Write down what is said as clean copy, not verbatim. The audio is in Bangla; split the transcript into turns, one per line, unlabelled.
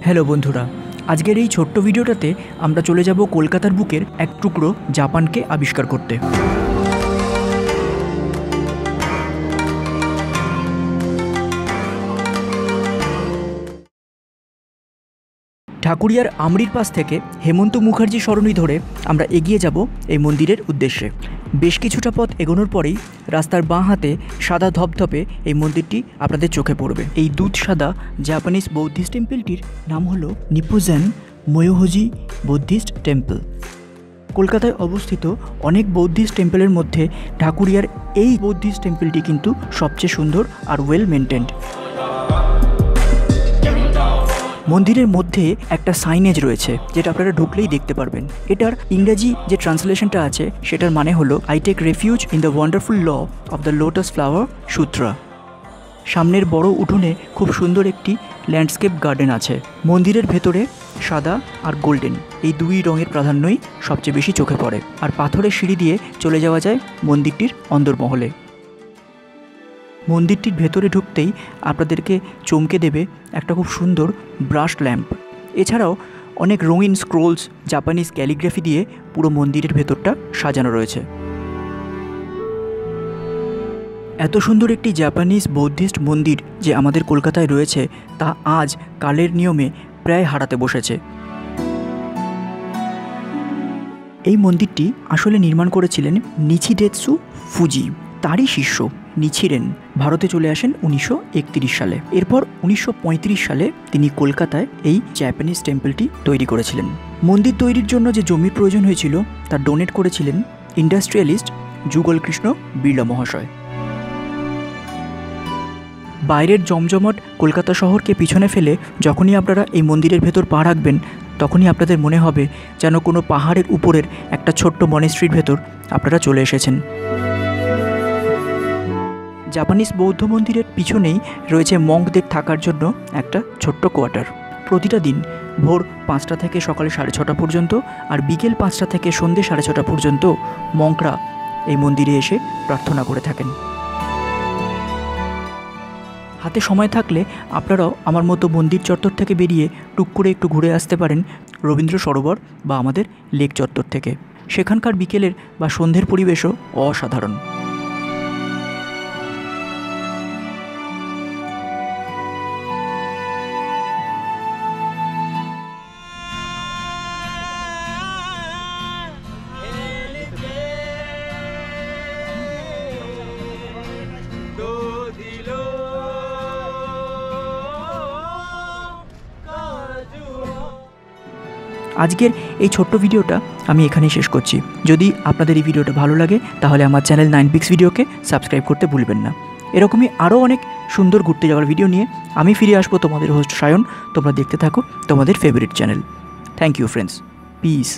হ্যালো বন্ধুরা, আজকের এই ছোট্ট ভিডিওটাতে আমরা চলে যাব কলকাতার বুকের এক টুকরো জাপানকে আবিষ্কার করতে। ঢাকুরিয়ার আমরির পাশ থেকে হেমন্ত মুখার্জি সরণি ধরে আমরা এগিয়ে যাব এই মন্দিরের উদ্দেশ্যে। বেশ কিছুটা পথ এগোনোর পরেই রাস্তার বাঁ হাতে সাদা ধপধপে এই মন্দিরটি আপনাদের চোখে পড়বে। এই দুধ সাদা জাপানিজ বৌদ্ধিস্ট টেম্পলটির নাম হলো নিপ্পোনজান ময়োহজি বুদ্ধিস্ট টেম্পল। কলকাতায় অবস্থিত অনেক বৌদ্ধিস্ট টেম্পলের মধ্যে ঢাকুরিয়ার এই বৌদ্ধিস্ট টেম্পলটি কিন্তু সবচেয়ে সুন্দর আর ওয়েল মেনটেন্ড। মন্দিরের মধ্যে একটা সাইনেজ রয়েছে যেটা আপনারা ঢুকলেই দেখতে পারবেন। এটার ইংরেজি যে ট্রান্সলেশনটা আছে সেটার মানে হলো I take refuge in the wonderful law of the lotus flower sutra. সামনের বড় উঠোনে খুব সুন্দর একটি ল্যান্ডস্কেপ গার্ডেন আছে। মন্দিরের ভেতরে সাদা আর গোল্ডেন এই দুই রঙের প্রাধান্যই সবচেয়ে বেশি চোখে পড়ে। আর পাথরের সিঁড়ি দিয়ে চলে যাওয়া যায় মন্দিরটির অন্দরমহলে। মন্দিরটির ভেতরে ঢুকতেই আপনাদেরকে চমকে দেবে একটা খুব সুন্দর ব্রাশ ল্যাম্প। এছাড়াও অনেক রঙিন স্ক্রোলস জাপানিজ ক্যালিগ্রাফি দিয়ে পুরো মন্দিরের ভেতরটা সাজানো রয়েছে। এত সুন্দর একটি জাপানিজ বৌদ্ধিস্ট মন্দির যে আমাদের কলকাতায় রয়েছে তা আজ কালের নিয়মে প্রায় হারাতে বসেছে। এই মন্দিরটি আসলে নির্মাণ করেছিলেন নিচিডেৎসু ফুজি। তারই শিষ্য নিচিরেন ভারতে চলে আসেন 1931 সালে। এরপর 1935 সালে তিনি কলকাতায় এই জাপানিজ টেম্পলটি তৈরি করেছিলেন। মন্দির তৈরির জন্য যে জমির প্রয়োজন হয়েছিল তা ডোনেট করেছিলেন ইন্ডাস্ট্রিয়ালিস্ট যুগল কৃষ্ণ বিড়লা মহাশয়। বাইরের জমজমাট কলকাতা শহরকে পিছনে ফেলে যখনই আপনারা এই মন্দিরের ভেতর পা রাখবেন তখনই আপনাদের মনে হবে যেন কোনো পাহাড়ের উপরের একটা ছোট্ট মনেস্ট্রির ভেতর আপনারা চলে এসেছেন। জাপানিজ বৌদ্ধ মন্দিরের পিছনেই রয়েছে মঙ্কদের থাকার জন্য একটা ছোট্ট কোয়ার্টার। প্রতিটা দিন ভোর 5টা থেকে সকালে 6:30 পর্যন্ত আর বিকেল 5টা থেকে সন্ধ্যে 6:30 পর্যন্ত মঙ্করা এই মন্দিরে এসে প্রার্থনা করে থাকেন। হাতে সময় থাকলে আপনারাও আমার মতো মন্দির চত্বর থেকে বেরিয়ে টুক করে একটু ঘুরে আসতে পারেন রবীন্দ্র সরোবর বা আমাদের লেক চত্বর থেকে। সেখানকার বিকেলের বা সন্ধ্যের পরিবেশও অসাধারণ। আজকের এই ছোট্ট ভিডিওটা আমি এখানেই শেষ করছি। যদি আপনাদের এই ভিডিওটা ভালো লাগে তাহলে আমার চ্যানেল 9PIXVIDEOকে সাবস্ক্রাইব করতে ভুলবেন না। এরকমই আরও অনেক সুন্দর ঘুরতে যাওয়ার ভিডিও নিয়ে আমি ফিরে আসবো, তোমাদের হোস্ট সায়ন। তোমরা দেখতে থাকো তোমাদের favourite channel. Thank you friends, piece.